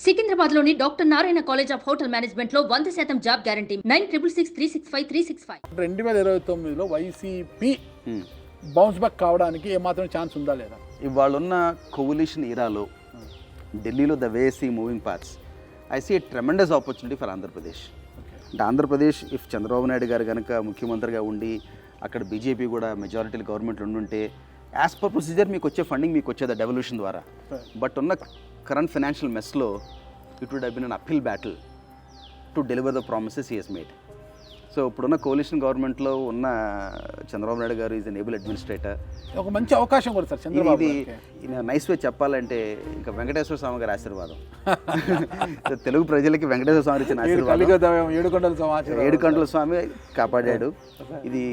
సికింద్రాబాద్లోని doctor Narayana college of hotel మేనేజ్మెంట్లో 100% job guarantee 966365 2029లో YCP bounce back కావడానికి ఏమాత్రం ఛాన్స్ ఉందా లేదా? ఇవాళ ఉన్న కోవలిషన్ ఇరాలో ఢిల్లీలో the way see moving parts I see a tremendous opportunity for Andhra Pradesh. అంటే ఆంధ్రప్రదేశ్ ఇఫ్ చంద్రబాబు నాయుడు గారు కనుక ముఖ్యమంత్రిగా ఉండి అక్కడ బీజేపీ కూడా మెజారిటీ గవర్నమెంట్లో ఉండుంటే యాజ్ పర్ ప్రొసీజర్ మీకు వచ్చే ఫండింగ్ మీకు వచ్చేది డెవల్యూషన్ ద్వారా. బట్ ఉన్న కరెంట్ ఫైనాన్షియల్ మెస్లో it would have been an uphill battle to deliver the promises he has made. So ఇప్పుడున్న కోalition గవర్నమెంట్లో ఉన్న చంద్రబాబు నాయుడు గారు ఈజ్ ఎన్ ఏబుల్ అడ్మినిస్ట్రేటర్. ఒక మంచి అవకాశం కూడా సార్ చంద్రబాబు ఇది నైస్ వే చెప్పాలంటే ఇంకా వెంకటేశ్వర స్వామి గారి ఆశీర్వాదం. తెలుగు ప్రజలకి వెంకటేశ్వర స్వామి ఇచ్చిన ఆశీర్వాదం. ఏడుకొండల స్వామి కాపాడాడు. ఇది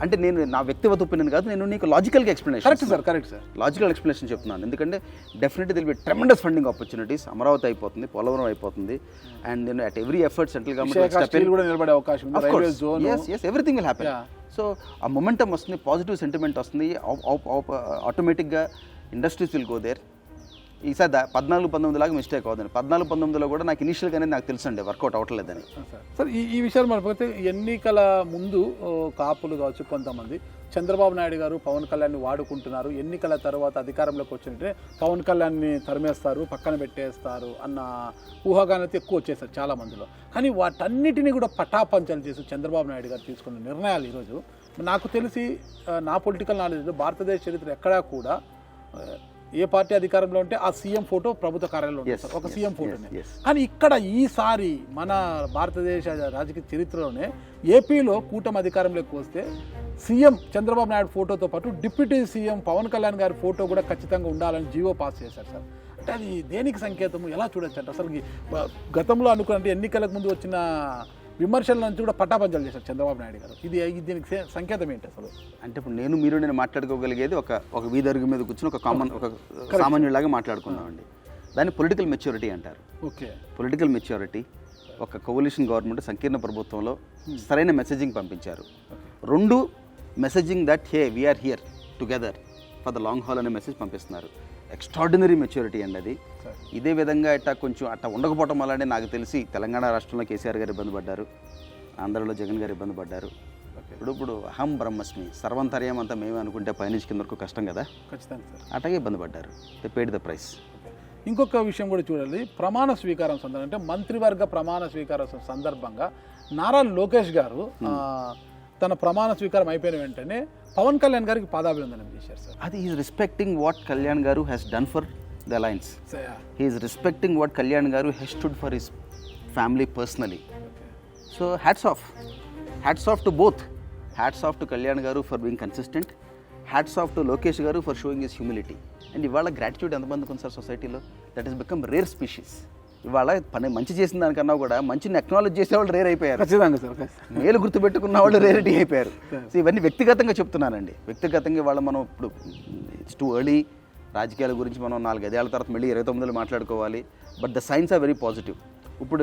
అంటే నేను నా వ్యక్తిగత ఒపీనియన్ కాదు, నేను నీకు లాజికల్గా explanation. Correct sir logical explanation చెప్తున్నాను. ఎందుకంటే definitely there'll be tremendous funding opportunities. Amaravati అయిపోతుంది, పోలవరం అయిపోతుంది, అండ్ నేను at every effort central government కూడా నిలబడే అవకాశం ఉంది. Everything will happen. సో ఆ మొమెంటం వస్తుంది, పాజిటివ్ సెంటిమెంట్ వస్తుంది, ఆటోమేటిక్గా ఇండస్ట్రీస్ విల్ గో దేర్. ఈసారి 14-19 లాగా మిస్టేక్ అవుతుంది. 14-19లో కూడా నాకు ఇనిషియల్గానే నాకు తెలుసు అండి వర్కౌట్ అవ్వట్లేదని. సార్ ఈ విషయాలు మనకపోతే ఎన్నికల ముందు కాపులు కావచ్చు కొంతమంది చంద్రబాబు నాయుడు గారు పవన్ కళ్యాణ్ని వాడుకుంటున్నారు, ఎన్నికల తర్వాత అధికారంలోకి వచ్చినట్టే పవన్ కళ్యాణ్ని తరిమేస్తారు, పక్కన పెట్టేస్తారు అన్న ఊహాగానైతే ఎక్కువ వచ్చేసారు చాలా మందిలో. కానీ వాటన్నిటినీ కూడా పటాపంచలు చేసి చంద్రబాబు నాయుడు గారు తీసుకున్న నిర్ణయాలు ఈరోజు నాకు తెలిసి నా పొలిటికల్ నాలెడ్జ్లో భారతదేశ చరిత్ర ఎక్కడా కూడా ఏ పార్టీ అధికారంలో ఉంటే ఆ సీఎం ఫోటో ప్రభుత్వ కార్యాలయంలో ఉంటుంది, ఒక సీఎం ఫోటోనే. కానీ ఇక్కడ ఈసారి మన భారతదేశ రాజకీయ చరిత్రలోనే ఏపీలో కూటమి అధికారంలోకి వస్తే సీఎం చంద్రబాబు నాయుడు ఫోటోతో పాటు డిప్యూటీ సీఎం పవన్ కళ్యాణ్ గారి ఫోటో కూడా ఖచ్చితంగా ఉండాలని జీవో పాస్ చేశారు సార్. అంటే అది దేనికి సంకేతము, ఎలా చూడొచ్చు అంటే అసలు గతంలో అనుకున్నట్టు ఎన్నికలకు ముందు వచ్చిన విమర్శల నుంచి కూడా పట్టాపంచలు చేశారు చంద్రబాబు నాయుడు గారు. ఇది దీనికి సంకేతం ఏంటి అసలు? అంటే ఇప్పుడు నేను మాట్లాడుకోగలిగేది ఒక వీధరుగు మీద కూర్చొని ఒక సామాన్యులాగా మాట్లాడుకున్నామండి. దాన్ని పొలిటికల్ మెచ్యూరిటీ అంటారు. Okay, political maturity. ఒక కోalition గవర్నమెంట్ సంకీర్ణ ప్రభుత్వంలో సరైన మెసేజింగ్ పంపించారు. 2 messaging that hey we're here together for the long haul అనే మెసేజ్ పంపిస్తున్నారు. ఎక్స్ట్రాడినరీ మెచ్యూరిటీ అండి అది. ఇదే విధంగా కొంచెం ఉండకపోవటం వల్లనే నాకు తెలిసి తెలంగాణ రాష్ట్రంలో కేసీఆర్ గారు ఇబ్బంది పడ్డారు, ఆంధ్రలో జగన్ గారు ఇబ్బంది పడ్డారు. ఇప్పుడు అహం బ్రహ్మస్మి సర్వంతర్యం అంతా మేమే అనుకుంటే పైనుంచి కింద వరకు కష్టం కదా, ఖచ్చితంగా సార్ అట్లాగే ఇబ్బంది పడ్డారు. They paid the price. ఇంకొక విషయం కూడా చూడాలి, ప్రమాణ స్వీకారం సందర్భంగా అంటే మంత్రివర్గ ప్రమాణ స్వీకారం సందర్భంగా నారా లోకేష్ గారు తన ప్రమాణ స్వీకారం అయిపోయిన వెంటనే పవన్ కళ్యాణ్ గారికి పాదాభివందనం చేశారు సార్. అది is respecting what Kalyan garu has done for the alliance. He is respecting what Kalyan garu has stood for his family personally. So hats off to both. Hats off to Kalyan garu for being consistent, hats off to Lokesh garu for showing his humility. And ఇవాళ gratitude ఎంతమందికి ఉంది sir సొసైటీలో? That is become rare species. ఇవాళ మంచి చేసిన దానికన్నా కూడా మంచిని అక్నాలెడ్జ్ చేసేవాళ్ళు రేర్ అయిపోయారు. ఖచ్చితంగా సార్. మేలు గుర్తుపెట్టుకున్న వాళ్ళు రేరిటీ అయిపోయారు. సో ఇవన్నీ వ్యక్తిగతంగా చెప్తున్నానండి. వ్యక్తిగతంగా ఇవాళ మనం ఇప్పుడు ఇట్స్ టూ ఎర్లీ రాజకీయాల గురించి మనం 4-5 ఏళ్ల తర్వాత మళ్ళీ 29లో మాట్లాడుకోవాలి. But the signs are very positive. ఇప్పుడు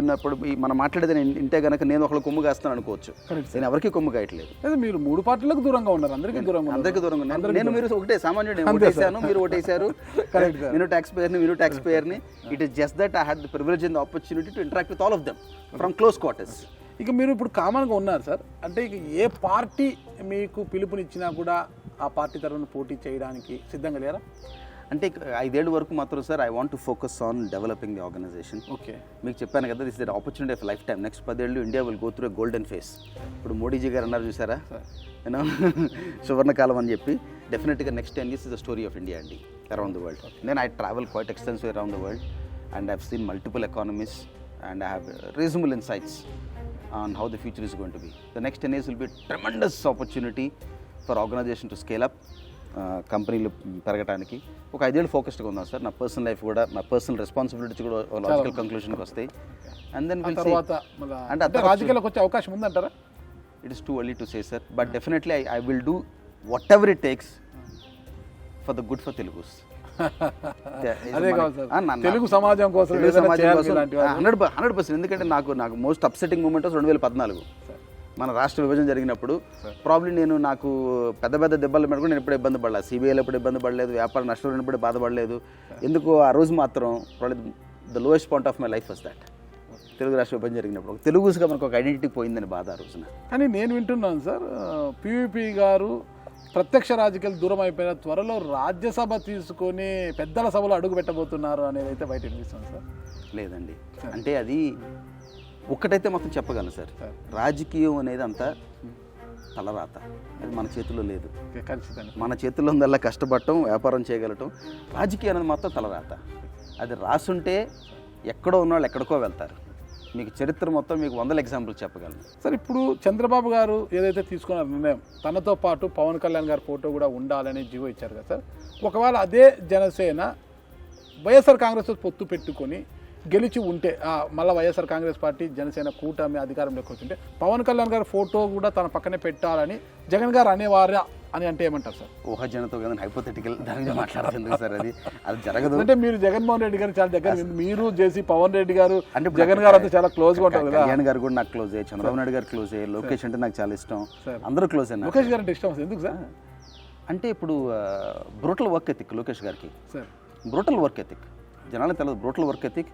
మనం మాట్లాడేది ఇంటే కనుక నేను ఒకళ్ళు కొమ్ము కాస్తాను అనుకోవచ్చు, నేను ఎవరికి కొమ్ము కాయట్లేదు. మీరు 3 పార్టీలకు దూరంగా ఉన్నారు, అందరికీ దూరంగా ఉన్నారు. నేను మీరు ఒకటే సామాన్యుడు, ఓటేసాను, మీరు ఓటేశారు, నేను ట్యాక్స్ పేయర్ని. It is just that I had the privilege and the opportunity to interact with all of them from close quarters. ఇక మీరు ఇప్పుడు కామన్గా ఉన్నారు సార్, అంటే ఇక ఏ పార్టీ మీకు పిలుపునిచ్చినా కూడా ఆ పార్టీ తరఫున పోటీ చేయడానికి సిద్ధంగా లేరా? అంటే 5 ఏళ్ళ వరకు మాత్రం sir I want to focus on developing the organisation. Okay, మీకు చెప్పాను కదా, this is the opportunity of life time. Next 10 ఏళ్ళు India will go through a golden face. ఇప్పుడు మోడీజీ గారు అన్నారు చూసారా, యూనో సువర్ణకాలం అని చెప్పి. డెఫినెట్గా next 10 years is the story of India అండి అరౌండ్ ద వరల్డ్. నేను I travel quite extensive around the world and I have seen multiple economies and I have reasonable insights on how the future is going to be. The next 10 years will be tremendous opportunity for organization to scale up, కంపెనీలు పెరగడానికి. ఒక 5 ఏళ్ళు ఫోకస్డ్గా ఉందాం sir. నా personal life కూడా, నా personal responsibilities కూడా లాజికల్ కంక్లూషన్కి వస్తాయి. అండ్ దెన్ అంటే రాజకీయాలకు వచ్చే అవకాశం ఉందంటారా? It is too early to say sir, but definitely I will do what ever it takes for the good for Telugus. Telugu సమాజం కోసం 100%. ఎందుకంటే నాకు మోస్ట్ అప్సెటింగ్ మూమెంట్ 2014 మన రాష్ట్ర విభజన జరిగినప్పుడు. ప్రాబ్లీ నాకు పెద్ద దెబ్బల మీద కూడా నేను ఎప్పుడు ఇబ్బంది పడలేదు, సిబిఐలో ఎప్పుడు ఇబ్బంది పడలేదు, వ్యాపార నష్టం ఎప్పుడు బాధపడలేదు. ఎందుకు ఆ రోజు మాత్రం the lowest point of my life was that. Telugu రాష్ట్ర విభజన జరిగినప్పుడు ఒక తెలుగుగా మనకు ఒక ఐడెంటిటీ పోయిందని బాధ ఆ రోజున. కానీ నేను వింటున్నాను సార్, పివిపి గారు ప్రత్యక్ష రాజకీయాలు దూరం అయిపోయిన త్వరలో రాజ్యసభ తీసుకొని పెద్దల సభలో అడుగు పెట్టబోతున్నారు అనేది అయితే బయట వినిపిస్తుంది సార్. లేదండి, అంటే అది ఒక్కటైతే మాత్రం చెప్పగలను సార్, రాజకీయం అనేది అంతా తలరాత, అది మన చేతుల్లో లేదు. ఖచ్చితంగా మన చేతుల్లో ఉందల్లా కష్టపడటం, వ్యాపారం చేయగలటం. రాజకీయం అనేది మాత్రం తలరాత, అది రాసుంటే ఎక్కడో ఉన్నవాళ్ళు ఎక్కడికో వెళ్తారు. మీకు చరిత్ర మొత్తం మీకు 100 ఎగ్జాంపుల్ చెప్పగలను సార్. ఇప్పుడు చంద్రబాబు గారు ఏదైతే తీసుకున్నారు నిర్ణయం, తనతో పాటు పవన్ కళ్యాణ్ గారి ఫోటో కూడా ఉండాలని జీవో ఇచ్చారు కదా సార్. ఒకవేళ అదే జనసేన వైఎస్ఆర్ కాంగ్రెస్ పొత్తు పెట్టుకొని గెలిచి ఉంటే, మళ్ళీ వైఎస్ఆర్ కాంగ్రెస్ పార్టీ జనసేన కూటమి అధికారంలోకి వచ్చింటే పవన్ కళ్యాణ్ గారి ఫోటో కూడా తన పక్కనే పెట్టాలని జగన్ గారు అనేవారా అని అంటే ఏమంటారు సార్? ఊహాజనతో కదా, హైపోథెటికల్ దాని మాట్లాడాలి ఎందుకు సార్, అది జరగదు. అంటే మీరు జగన్మోహన్ రెడ్డి గారు చాలా దగ్గర, మీరు చేసి పవన్ రెడ్డి గారు అంటే జగన్ గారు అంతా చాలా క్లోజ్గా ఉంటారు కదా. కళ్యాణ్ గారు కూడా నాకు క్లోజ్, చంద్రబాబు నాయుడు గారు క్లోజ్, లోకేష్ అంటే నాకు చాలా ఇష్టం, అందరూ క్లోజ్ అన్నారు. లోకేష్ గారు అంటే ఇష్టం ఎందుకు సార్? అంటే ఇప్పుడు బ్రూటల్ వర్క్ ఎథిక్ లోకేష్ గారికి, సార్ బ్రూటల్ వర్క్ ఎథిక్ జనాలకు తెలియదు. Brutal work ethic,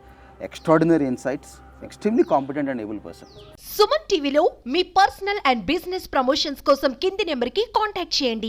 extraordinary insights, extremely competent and able person. Suman టీవీలో మీ పర్సనల్ అండ్ బిజినెస్ ప్రమోషన్స్ కోసం కింది నెంబర్కి కాంటాక్ట్ చేయండి.